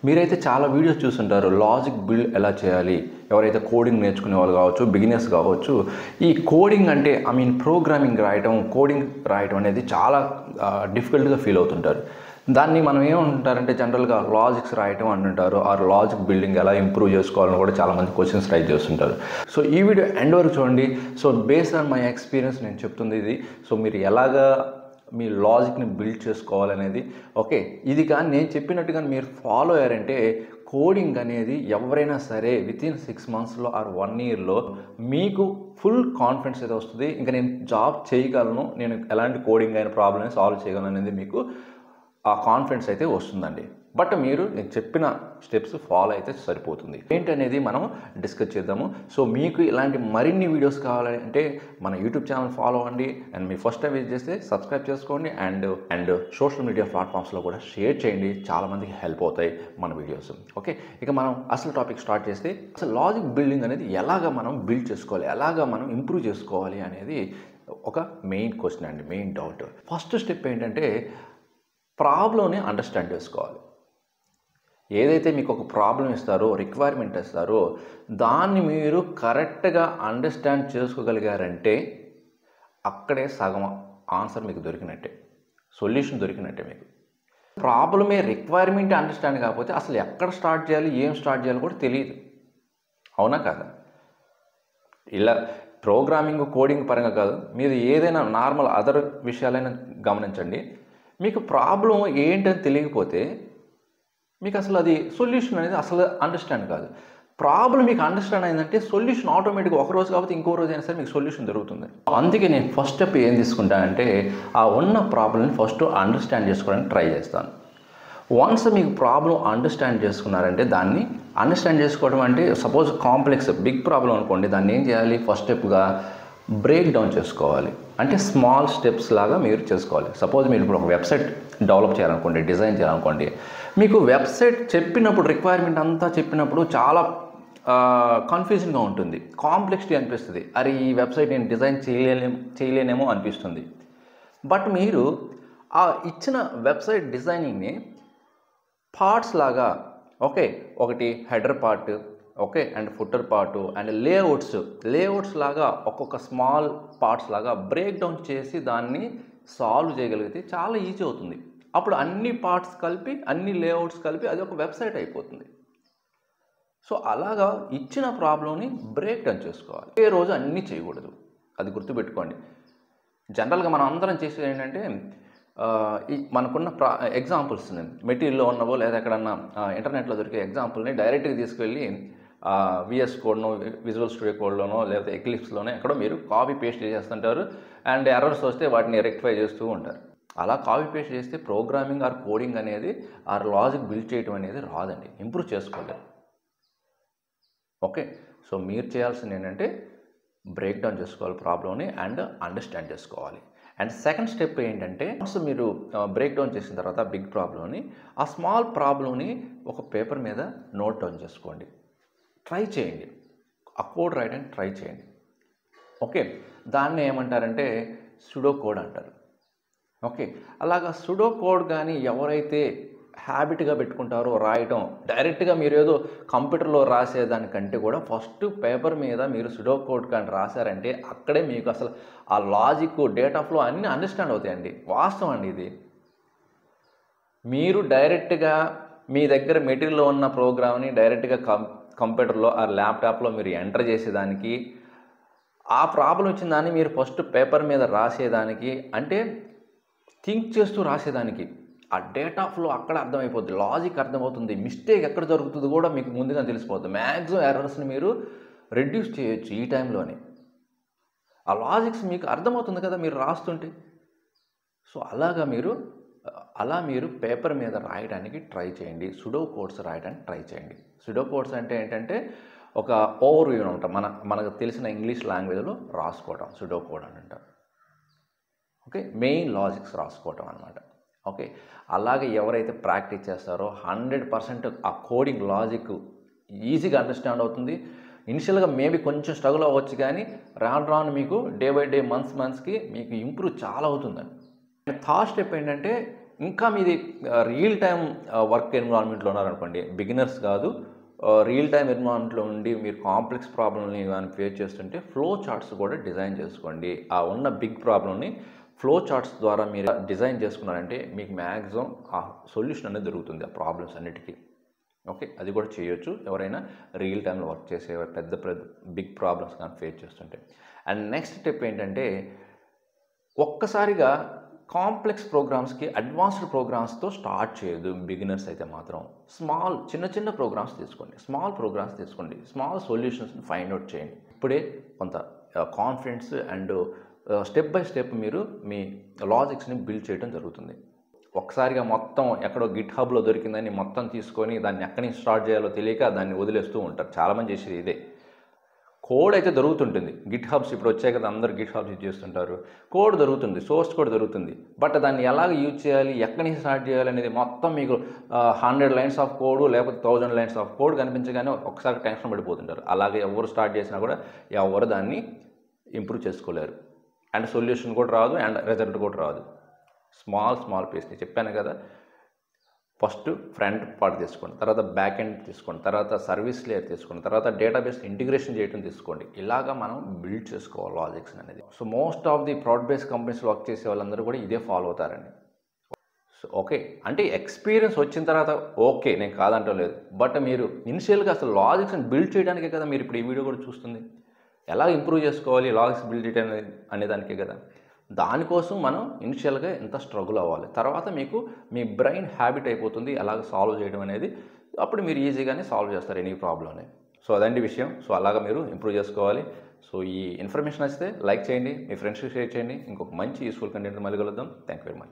మీరైతే చాలా వీడియోస్ చూస్తుంటారు లాజిక్ బిల్డ్ ఎలా చేయాలి. ఎవరైతే కోడింగ్ నేర్చుకునే వాళ్ళు కావచ్చు, బిగినర్స్ కావచ్చు, ఈ కోడింగ్ అంటే ప్రోగ్రామింగ్ రాయటం, కోడింగ్ రాయటం అనేది చాలా డిఫికల్ట్గా ఫీల్ అవుతుంటారు. దాన్ని మనం ఏమంటారంటే జనరల్గా లాజిక్స్ రాయటం అంటుంటారు. ఆర్ లాజిక్ బిల్డింగ్ ఎలా ఇంప్రూవ్ చేసుకోవాలని కూడా చాలామంది క్వశ్చన్స్ రైజ్ చేస్తుంటారు. సో ఈ వీడియో ఎండ్ వరకు చూడండి. So based on my experience నేను చెప్తుంది ఇది. సో మీరు ఎలాగా మీ లాజిక్ని బిల్డ్ చేసుకోవాలనేది ఓకే. ఇది కానీ నేను చెప్పినట్టుగా మీరు ఫాలో అయ్యారంటే కోడింగ్ అనేది ఎవరైనా సరే వితిన్ 6 monthsలో ఆర్ 1 yearలో మీకు ఫుల్ కాన్ఫిడెన్స్ అయితే వస్తుంది. ఇంకా నేను జాబ్ చేయగలను, నేను ఎలాంటి కోడింగ్ అయిన ప్రాబ్లమ్ని సాల్వ్ చేయగలను అనేది మీకు ఆ కాన్ఫిడెన్స్ అయితే వస్తుందండి. బట్ మీరు నేను చెప్పిన స్టెప్స్ ఫాలో అయితే సరిపోతుంది. ఏంటనేది మనం డిస్కస్ చేద్దాము. సో మీకు ఇలాంటి మరిన్ని వీడియోస్ కావాలంటే మన యూట్యూబ్ ఛానల్ ఫాలో అవ్వండి. And me first time visit చేస్తే సబ్స్క్రైబ్ చేసుకోండి. అండ్ సోషల్ మీడియా ప్లాట్ఫామ్స్లో కూడా షేర్ చేయండి. చాలామందికి హెల్ప్ అవుతాయి మన వీడియోస్. ఓకే, ఇక మనం అసలు టాపిక్ స్టార్ట్ చేస్తే అసలు లాజిక్ బిల్డింగ్ అనేది ఎలాగ మనం బిల్డ్ చేసుకోవాలి, ఎలాగ మనం ఇంప్రూవ్ చేసుకోవాలి అనేది ఒక మెయిన్ క్వశ్చన్ అండి, మెయిన్ డౌట్. ఫస్ట్ స్టెప్ ఏంటంటే ప్రాబ్లమ్ని అండర్స్టాండ్ చేసుకోవాలి. ఏదైతే మీకు ఒక ప్రాబ్లం ఇస్తారో, రిక్వైర్మెంట్ ఇస్తారో, దాన్ని మీరు కరెక్ట్గా అండర్స్టాండ్ చేసుకోగలిగారంటే అక్కడే సగం ఆన్సర్ మీకు దొరికినట్టే, సొల్యూషన్ దొరికినట్టే. మీకు ప్రాబ్లమే రిక్వైర్మెంట్ అండర్స్టాండ్ కాకపోతే అసలు ఎక్కడ స్టార్ట్ చేయాలి, ఏం స్టార్ట్ చేయాలి కూడా తెలియదు. అవునా కాదా? ఇలా ప్రోగ్రామింగ్, కోడింగ్ పరంగా కాదు, మీరు ఏదైనా నార్మల్ అదర్ విషయాలైనా గమనించండి. మీకు ప్రాబ్లం ఏంటని తెలియకపోతే మీకు అసలు అది సొల్యూషన్ అనేది అసలు అండర్స్టాండ్ కాదు. ప్రాబ్లం మీకు అండర్స్టాండ్ అయిందంటే సొల్యూషన్ ఆటోమేటిక్గా ఒక రోజు కాబట్టి ఇంకో రోజు అయినా సరే మీకు సొల్యూషన్ దొరుకుతుంది. అందుకే నేను ఫస్ట్ స్టెప్ ఏం తీసుకుంటానంటే ఆ ఉన్న ప్రాబ్లమ్ని ఫస్ట్ అండర్స్టాండ్ చేసుకోవడానికి ట్రై చేస్తాను. వన్స్ మీకు ప్రాబ్లం అండర్స్టాండ్ చేసుకున్నారంటే దాన్ని అండర్స్టాండ్ చేసుకోవడం అంటే సపోజ్ కాంప్లెక్స్ బిగ్ ప్రాబ్లం అనుకోండి, దాన్ని ఏం చేయాలి, ఫస్ట్ స్టెప్గా బ్రేక్ డౌన్ చేసుకోవాలి. అంటే స్మాల్ స్టెప్స్ లాగా మీరు చేసుకోవాలి. సపోజ్ మీరు ఇప్పుడు ఒక వెబ్సైట్ డెవలప్ చేయాలనుకోండి, డిజైన్ చేయాలనుకోండి, మీకు వెబ్సైట్ చెప్పినప్పుడు రిక్వైర్మెంట్ అంతా చెప్పినప్పుడు చాలా కన్ఫ్యూజన్గా ఉంటుంది, కాంప్లెక్సిటీ అనిపిస్తుంది. అరే ఈ వెబ్సైట్ నేను డిజైన్ చేయలేనేమో అనిపిస్తుంది. బట్ మీరు ఆ ఇచ్చిన వెబ్సైట్ డిజైనింగ్ని పార్ట్స్ లాగా, ఓకే, ఒకటి header part, okay, and footer part and layouts లాగా ఒక్కొక్క స్మాల్ పార్ట్స్ లాగా బ్రేక్ డౌన్ చేసి దాన్ని సాల్వ్ చేయగలిగితే చాలా ఈజీ అవుతుంది. అప్పుడు అన్ని పార్ట్స్ కలిపి, అన్ని లేఅవుట్స్ కలిపి అది ఒక వెబ్సైట్ అయిపోతుంది. సో అలాగా ఇచ్చిన ప్రాబ్లంని బ్రేక్ డౌన్ చేసుకోవాలి. ఏ రోజు అన్నీ చేయకూడదు, అది గుర్తుపెట్టుకోండి. జనరల్గా మనం అందరం చేసేది ఏంటంటే మనకున్న ఎగ్జాంపుల్స్ మెటీరియల్లో ఉన్నవో లేదా ఎక్కడన్నా ఇంటర్నెట్లో దొరికే ఎగ్జాంపుల్ని డైరెక్ట్గా తీసుకెళ్ళి విఎస్ కోడ్నో, విజువల్ స్టూడియో కోడ్లోనో లేకపోతే ఎక్లిప్స్లోనో ఎక్కడో మీరు కాపీ పేస్ట్ చేస్తుంటారు. అండ్ ఎర్రర్స్ వస్తే వాటిని రెక్టిఫై చేస్తూ ఉంటారు. అలా కాపీ పేస్ట్ చేస్తే ప్రోగ్రామింగ్ ఆర్ కోడింగ్ అనేది ఆర్ లాజిక్ బిల్డ్ చేయడం అనేది రాదండి, ఇంప్రూవ్ చేసుకోలేరు. ఓకే, సో మీరు చేయాల్సింది ఏంటంటే బ్రేక్ డౌన్ చేసుకోవాలి ప్రాబ్లమ్ని అండ్ అండర్స్టాండ్ చేసుకోవాలి. అండ్ సెకండ్ స్టెప్ ఏంటంటే వన్స్ మీరు బ్రేక్ డౌన్ చేసిన తర్వాత బిగ్ ప్రాబ్లమ్ని, ఆ స్మాల్ ప్రాబ్లమ్ని ఒక పేపర్ మీద నోట్ డౌన్ చేసుకోండి. ట్రై చేయండి, ఆ కోడ్ రాయడానికి ట్రై చేయండి. ఓకే, దాన్ని ఏమంటారంటే సుడో కోడ్ అంటారు. ఓకే, అలాగా సుడో కోడ్ కానీ ఎవరైతే హ్యాబిట్గా పెట్టుకుంటారో రాయటం, డైరెక్ట్గా మీరు ఏదో కంప్యూటర్లో రాసేదానికంటే కూడా ఫస్ట్ పేపర్ మీద మీరు సుడో కోడ్ కానీ రాశారంటే అక్కడే మీకు అసలు ఆ లాజిక్, డేటా ఫ్లో అన్నీ అండర్స్టాండ్ అవుతాయండి. వాస్తవం అండి ఇది. మీరు డైరెక్ట్గా మీ దగ్గర మెటీరియల్లో ఉన్న ప్రోగ్రామ్ని డైరెక్ట్గా కంప్యూటర్లో ఆ ల్యాప్టాప్లో మీరు ఎంటర్ చేసేదానికి, ఆ ప్రాబ్లం వచ్చిన దాన్ని మీరు ఫస్ట్ పేపర్ మీద రాసేదానికి, అంటే థింక్ చేస్తూ రాసేదానికి ఆ డేటా ఫ్లో అక్కడ అర్థమైపోద్ది, లాజిక్ అర్థమవుతుంది, మిస్టేక్ ఎక్కడ జరుగుతుందో కూడా మీకు ముందుగా తెలిసిపోతుంది. మ్యాక్సిమం ఎర్రర్స్ని మీరు రెడ్యూస్ చేయొచ్చు ఈ టైంలోనే. ఆ లాజిక్స్ మీకు అర్థమవుతుంది కదా మీరు రాస్తుంటే. సో అలా మీరు పేపర్ మీద రాయడానికి ట్రై చేయండి. సుడో కోడ్స్ రాయడానికి ట్రై చేయండి. సుడో కోడ్స్ అంటే ఏంటంటే ఒక ఓవర్ వ్యూ అనమాట, మనకు తెలిసిన ఇంగ్లీష్ లాంగ్వేజ్లో రాసుకోవటం సుడో కోడ్ అని అంటారు. ఓకే, మెయిన్ లాజిక్స్ రాసుకోవటం అనమాట. ఓకే, అలాగే ఎవరైతే ప్రాక్టీస్ చేస్తారో 100% ఆ కోడింగ్ లాజిక్ ఈజీగా అండర్స్టాండ్ అవుతుంది. ఇనిషియల్గా మేబీ కొంచెం స్ట్రగుల్ అవ్వచ్చు, కానీ రాను మీకు డే బై డే, మంత్స్కి మీకు ఇంప్రూవ్ చాలా అవుతుందండి. థర్డ్ స్టెప్ ఏంటంటే ఇంకా మీది రియల్ టైమ్ వర్క్ ఎన్విరాన్మెంట్లో ఉన్నారనుకోండి, బిగినర్స్ కాదు, రియల్ టైమ్ ఎన్విరాన్మెంట్లో ఉండి మీరు కాంప్లెక్స్ ప్రాబ్లమ్ని కానీ ఫేస్ చేస్తుంటే ఫ్లో చార్ట్స్ కూడా డిజైన్ చేసుకోండి. ఆ ఉన్న బిగ్ ప్రాబ్లమ్ని ఫ్లో చార్ట్స్ ద్వారా మీరు డిజైన్ చేసుకున్నారంటే మీకు మ్యాక్సిమం ఆ సొల్యూషన్ అనేది దొరుకుతుంది ఆ ప్రాబ్లమ్స్ అన్నిటికీ. ఓకే, అది కూడా చేయొచ్చు ఎవరైనా రియల్ టైంలో వర్క్ చేసే పెద్ద బిగ్ ప్రాబ్లమ్స్ కానీ ఫేస్ చేస్తుంటే. అండ్ నెక్స్ట్ స్టెప్ ఏంటంటే, ఒక్కసారిగా కాంప్లెక్స్ ప్రోగ్రామ్స్కి అడ్వాన్స్డ్ ప్రోగ్రామ్స్తో స్టార్ట్ చేయదు బిగినర్స్ అయితే మాత్రం. చిన్న ప్రోగ్రామ్స్ తీసుకోండి, స్మాల్ సొల్యూషన్స్ని ఫైండ్ అవుట్ చేయండి. ఇప్పుడే కొంత confidence and step by step మీరు మీ లాజిక్స్ని బిల్డ్ చేయడం జరుగుతుంది. ఒక్కసారిగా మొత్తం ఎక్కడో గిట్ హబ్లో దొరికిందని మొత్తం తీసుకొని దాన్ని ఎక్కడి నుంచి స్టార్ట్ చేయాలో తెలియక దాన్ని వదిలేస్తూ ఉంటారు. చాలామంది చేసేది ఇదే. కోడ్ అయితే దొరుకుతుంటుంది, గిట్ హబ్స్ ఇప్పుడు వచ్చాయి కదా, అందరు గిట్ హబ్స్ యూజ్ చేస్తుంటారు. కోడ్ దొరుకుతుంది, సోర్స్ కోడ్ దొరుకుతుంది. బట్ దాన్ని ఎలాగ యూజ్ చేయాలి, ఎక్కడి నుంచి స్టార్ట్ చేయాలి అనేది మొత్తం మీకు 100 లైన్స్ ఆఫ్ కోడ్ లేకపోతే 1000 లైన్స్ ఆఫ్ కోడ్ కనిపించగానే ఒక్కసారి టెన్షన్ పడిపోతుంటారు. అలాగే ఎవరు స్టార్ట్ చేసినా కూడా ఎవరు దాన్ని ఇంప్రూవ్ చేసుకోలేరు. అండ్ సొల్యూషన్ కూడా రాదు, అండ్ రిజల్ట్ కూడా రాదు. స్మాల్ పీస్ని చెప్పాను కదా, ఫస్ట్ ఫ్రంట్ పార్ట్ తీసుకోండి, తర్వాత బ్యాక్ ఎండ్ తీసుకోండి, తర్వాత సర్వీస్ లేయర్ తీసుకోండి, తర్వాత డేటాబేస్ ఇంటిగ్రేషన్ చేయడం తీసుకోండి. ఇలాగా మనం బిల్డ్ చేసుకోవాలి లాజిక్స్ అనేది. So most of the proud base కంపెనీస్లో వర్క్ చేసే వాళ్ళందరూ కూడా ఇదే ఫాలో అవుతారండి. సో ఓకే, అంటే ఎక్స్పీరియన్స్ వచ్చిన తర్వాత ఓకే, నేను కాదంటలేదు. బట్ మీరు ఇనిషియల్గా అసలు లాజిక్స్ని బిల్డ్ చేయడానికే కదా మీరు ఇప్పుడు ఈ వీడియో కూడా చూస్తుంది. ఎలా ఇంప్రూవ్ చేసుకోవాలి లాజిక్స్ బిల్డ్ చేయడం అనేదానికే కదా. దానికోసం మనం ఇనిషియల్గా ఎంత స్ట్రగుల్ అవ్వాలి, తర్వాత మీకు మీ బ్రెయిన్ హ్యాబిట్ అయిపోతుంది ఎలాగ సాల్వ్ చేయడం అనేది. అప్పుడు మీరు ఈజీగానే సాల్వ్ చేస్తారు ఎనీ ప్రాబ్లమ్ని. సో అదండి విషయం. సో అలాగా మీరు ఇంప్రూవ్ చేసుకోవాలి. సో ఈ ఇన్ఫర్మేషన్ వస్తే లైక్ చేయండి, మీ ఫ్రెండ్స్కి షేర్ చేయండి. ఇంకొక మంచి యూస్ఫుల్ కంటెంట్ మళ్ళీ కలుద్దాం. Thank you very much.